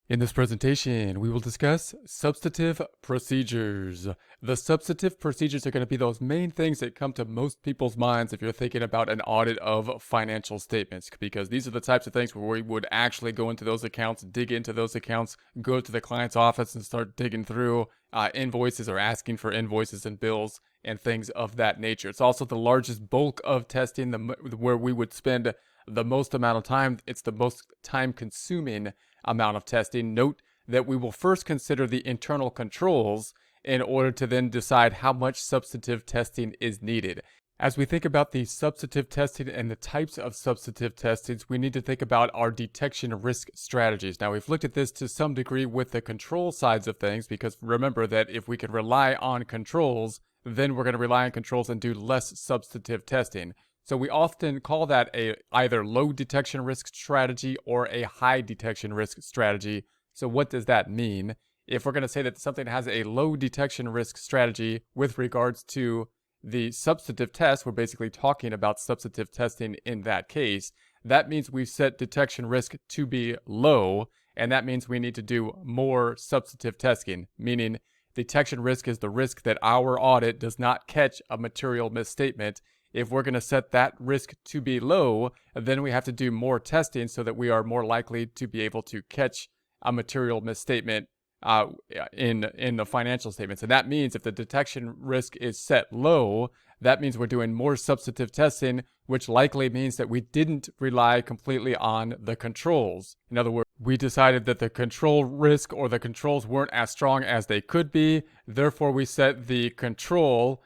In this presentation, we will discuss substantive procedures. The substantive procedures are going to be those main things that come to most people's minds if you're thinking about an audit of financial statements, because these are the types of things where we would actually go into those accounts, dig into those accounts, go to the client's office and start digging through invoices or asking for invoices and bills and things of that nature. It's also the largest bulk of testing, where we would spend the most amount of time. It's the most time consuming amount of testing. Note that we will first consider the internal controls in order to then decide how much substantive testing is needed. As we think about the substantive testing and the types of substantive testings, we need to think about our detection risk strategies. Now, we've looked at this to some degree with the control sides of things, because remember that if we can rely on controls, then we're going to rely on controls and do less substantive testing. So we often call that a either low detection risk strategy or a high detection risk strategy. So what does that mean? If we're going to say that something has a low detection risk strategy with regards to the substantive test, we're basically talking about substantive testing in that case. That means we've set detection risk to be low, and that means we need to do more substantive testing, meaning detection risk is the risk that our audit does not catch a material misstatement. If we're going to set that risk to be low, then we have to do more testing so that we are more likely to be able to catch a material misstatement in the financial statements. And that means if the detection risk is set low, that means we're doing more substantive testing, which likely means that we didn't rely completely on the controls. In other words, we decided that the control risk or the controls weren't as strong as they could be. Therefore, we set the control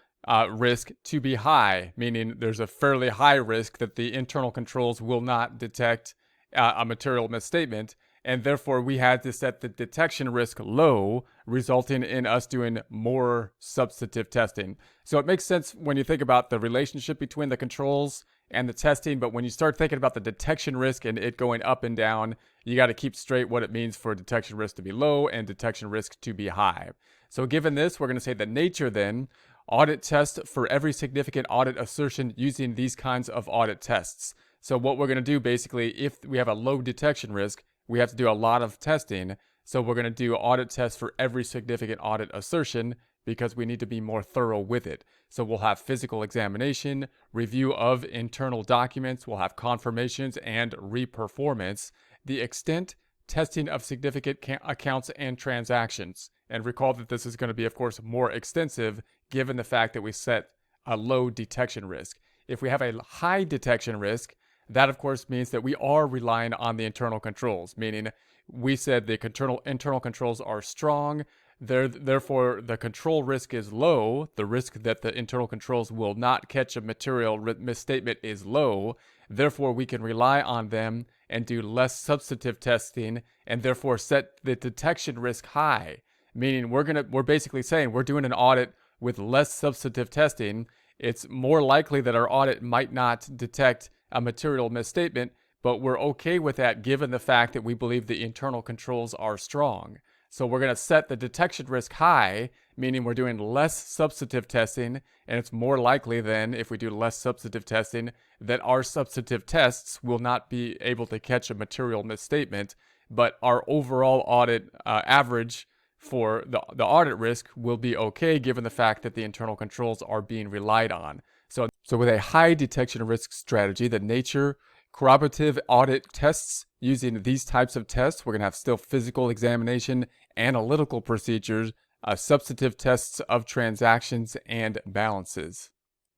risk to be high, meaning there's a fairly high risk that the internal controls will not detect a material misstatement, and therefore we had to set the detection risk low, resulting in us doing more substantive testing. So it makes sense when you think about the relationship between the controls and the testing, but when you start thinking about the detection risk and it going up and down, you got to keep straight what it means for detection risk to be low and detection risk to be high. So given this, we're going to say the nature then: audit test for every significant audit assertion using these kinds of audit tests. So what we're going to do basically, if we have a low detection risk, we have to do a lot of testing. So we're going to do audit tests for every significant audit assertion because we need to be more thorough with it. So we'll have physical examination, review of internal documents, we'll have confirmations and reperformance, the extent, testing of significant accounts and transactions. And recall that this is going to be, of course, more extensive given the fact that we set a low detection risk. If we have a high detection risk, that of course means that we are relying on the internal controls, meaning we said the internal controls are strong, therefore the control risk is low, the risk that the internal controls will not catch a material misstatement is low, therefore we can rely on them and do less substantive testing and therefore set the detection risk high. Meaning we're basically saying we're doing an audit with less substantive testing. It's more likely that our audit might not detect a material misstatement, but we're okay with that given the fact that we believe the internal controls are strong. So we're going to set the detection risk high, meaning we're doing less substantive testing, and it's more likely then, if we do less substantive testing, that our substantive tests will not be able to catch a material misstatement, but our overall audit average for the audit risk will be okay given the fact that the internal controls are being relied on. So with a high detection risk strategy, the nature, corroborative audit tests using these types of tests, we're going to have still physical examination, analytical procedures, substantive tests of transactions and balances.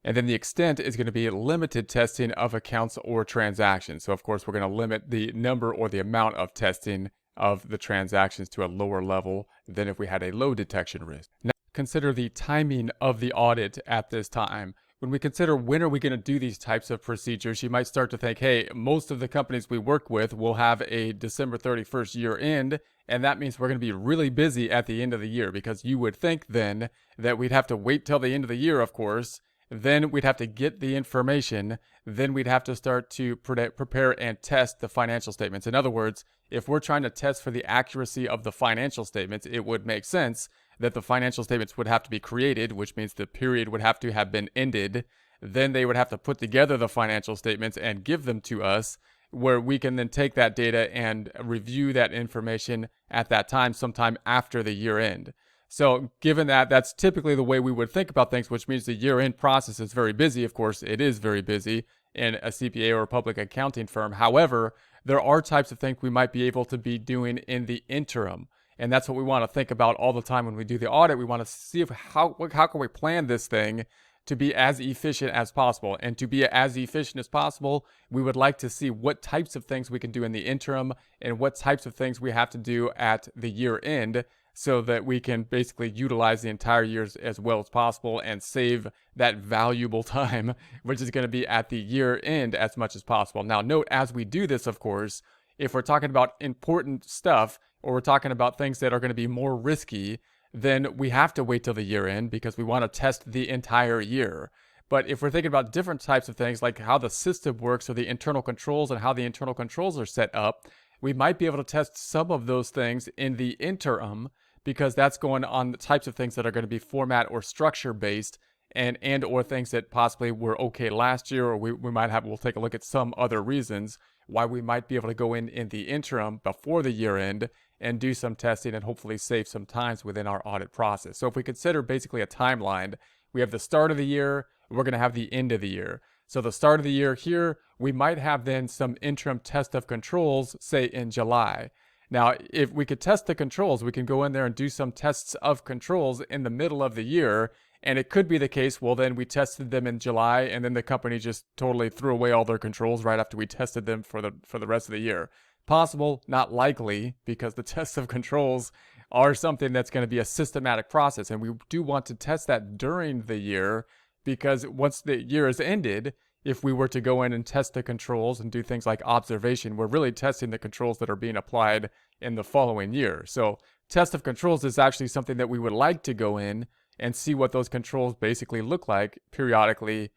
And then the extent is going to be limited testing of accounts or transactions. So of course, we're going to limit the number or the amount of testing of the transactions to a lower level than if we had a low detection risk. Now, consider the timing of the audit at this time. When we consider when are we going to do these types of procedures, you might start to think, hey, most of the companies we work with will have a December 31st year end, and that means we're going to be really busy at the end of the year, because you would think then that we'd have to wait till the end of the year, of course, then we'd have to get the information, then we'd have to start to prepare and test the financial statements. In other words, if we're trying to test for the accuracy of the financial statements, it would make sense that the financial statements would have to be created, which means the period would have to have been ended. Then they would have to put together the financial statements and give them to us. where we can then take that data and review that information at that time, sometime after the year end. So given that that's typically the way we would think about things, which means the year-end process is very busy. Of course, it is very busy in a CPA or a public accounting firm. However, there are types of things we might be able to be doing in the interim. And that's what we want to think about all the time when we do the audit. We want to see how can we plan this thing to be as efficient as possible. And to be as efficient as possible, we would like to see what types of things we can do in the interim and what types of things we have to do at the year end, so that we can basically utilize the entire year as well as possible and save that valuable time, which is going to be at the year end as much as possible. Now, note as we do this, of course, if we're talking about important stuff or we're talking about things that are going to be more risky, then we have to wait till the year end because we want to test the entire year. But if we're thinking about different types of things like how the system works or the internal controls and how the internal controls are set up, we might be able to test some of those things in the interim, because that's going on the types of things that are going to be format or structure based, and or things that possibly were okay last year, or we'll take a look at some other reasons why we might be able to go in the interim before the year end and do some testing and hopefully save some times within our audit process. So if we consider basically a timeline, we have the start of the year, we're going to have the end of the year. So the start of the year here, we might have then some interim test of controls, say in July. Now, if we could test the controls, we can go in there and do some tests of controls in the middle of the year. And it could be the case, well, then we tested them in July and then the company just totally threw away all their controls right after we tested them for the rest of the year. Possible, not likely, because the tests of controls are something that's going to be a systematic process. And we do want to test that during the year, because once the year is ended, if we were to go in and test the controls and do things like observation, we're really testing the controls that are being applied in the following year. So test of controls is actually something that we would like to go in and see what those controls basically look like periodically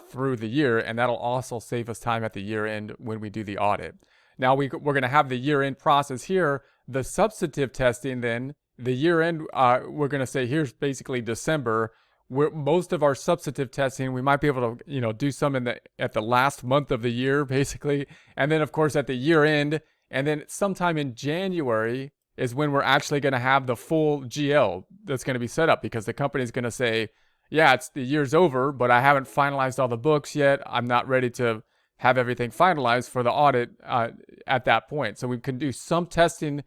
through the year. And that'll also save us time at the year end when we do the audit. Now we're going to have the year end process here. The substantive testing then, the year end, we're going to say here's basically December. Most of our substantive testing, we might be able to, do some at the last month of the year, basically. And then, of course, at the year end, and then sometime in January is when we're actually going to have the full GL that's going to be set up, because the company is going to say, yeah, the year's over, but I haven't finalized all the books yet. I'm not ready to have everything finalized for the audit at that point. So we can do some testing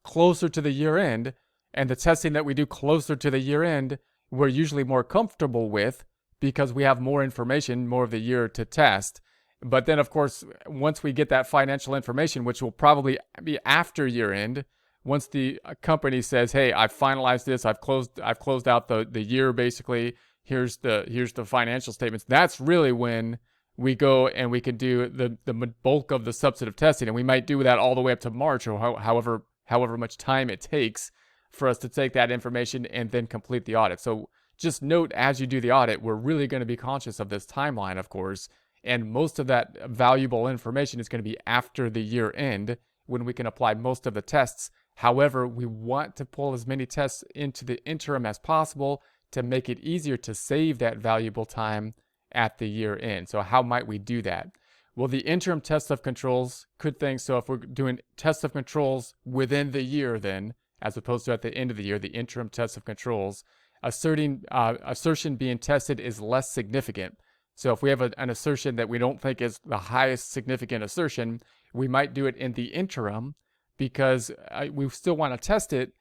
closer to the year end, and the testing that we do closer to the year end, we're usually more comfortable with because we have more information, more of the year to test. But then, of course, once we get that financial information, which will probably be after year end, once the company says, "Hey, I've finalized this. I've closed out the year. Basically, here's the financial statements." That's really when we go and we can do the bulk of the substantive testing, and we might do that all the way up to March, or however much time it takes for us to take that information and then complete the audit. So just note, as you do the audit, we're really going to be conscious of this timeline, of course, and most of that valuable information is going to be after the year end, when we can apply most of the tests. However, we want to pull as many tests into the interim as possible to make it easier to save that valuable time at the year end. So how might we do that? Well, the interim test of controls could think, so if we're doing tests of controls within the year then, as opposed to at the end of the year, the interim test of controls, assertion being tested is less significant. So if we have an assertion that we don't think is the highest significant assertion, we might do it in the interim, because we still want to test it,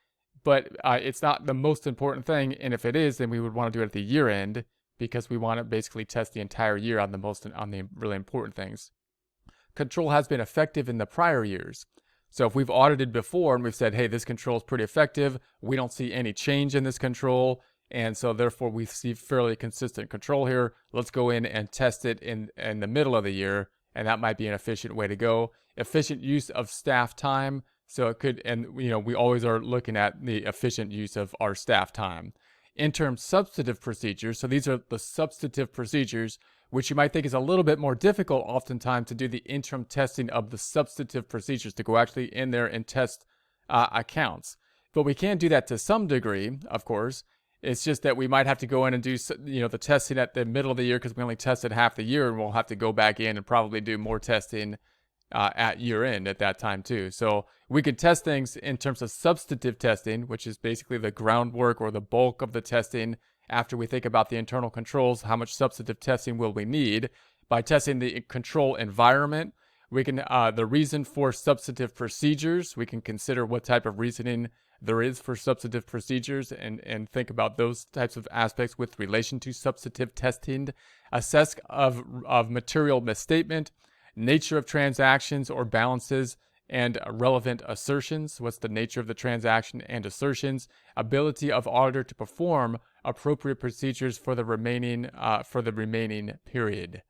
but it's not the most important thing. And if it is, then we would want to do it at the year end, because we want to basically test the entire year on the really important things. Control has been effective in the prior years. So if we've audited before and we've said, hey, this control is pretty effective, we don't see any change in this control, and so therefore we see fairly consistent control here, let's go in and test it in the middle of the year, and that might be an efficient way to go. Efficient use of staff time, so it could, and we always are looking at the efficient use of our staff time. Interim substantive procedures, so these are the substantive procedures, which you might think is a little bit more difficult oftentimes to do the interim testing of the substantive procedures, to go actually in there and test accounts. But we can do that to some degree, of course. It's just that we might have to go in and do the testing at the middle of the year, because we only tested half the year, and we'll have to go back in and probably do more testing at year end at that time too. So we could test things in terms of substantive testing, which is basically the groundwork or the bulk of the testing. After we think about the internal controls, how much substantive testing will we need? By testing the control environment, we can the reason for substantive procedures. We can consider what type of reasoning there is for substantive procedures and think about those types of aspects with relation to substantive testing. Assess of material misstatement, nature of transactions or balances, and relevant assertions. What's the nature of the transaction and assertions? Ability of auditor to perform appropriate procedures for the remaining period.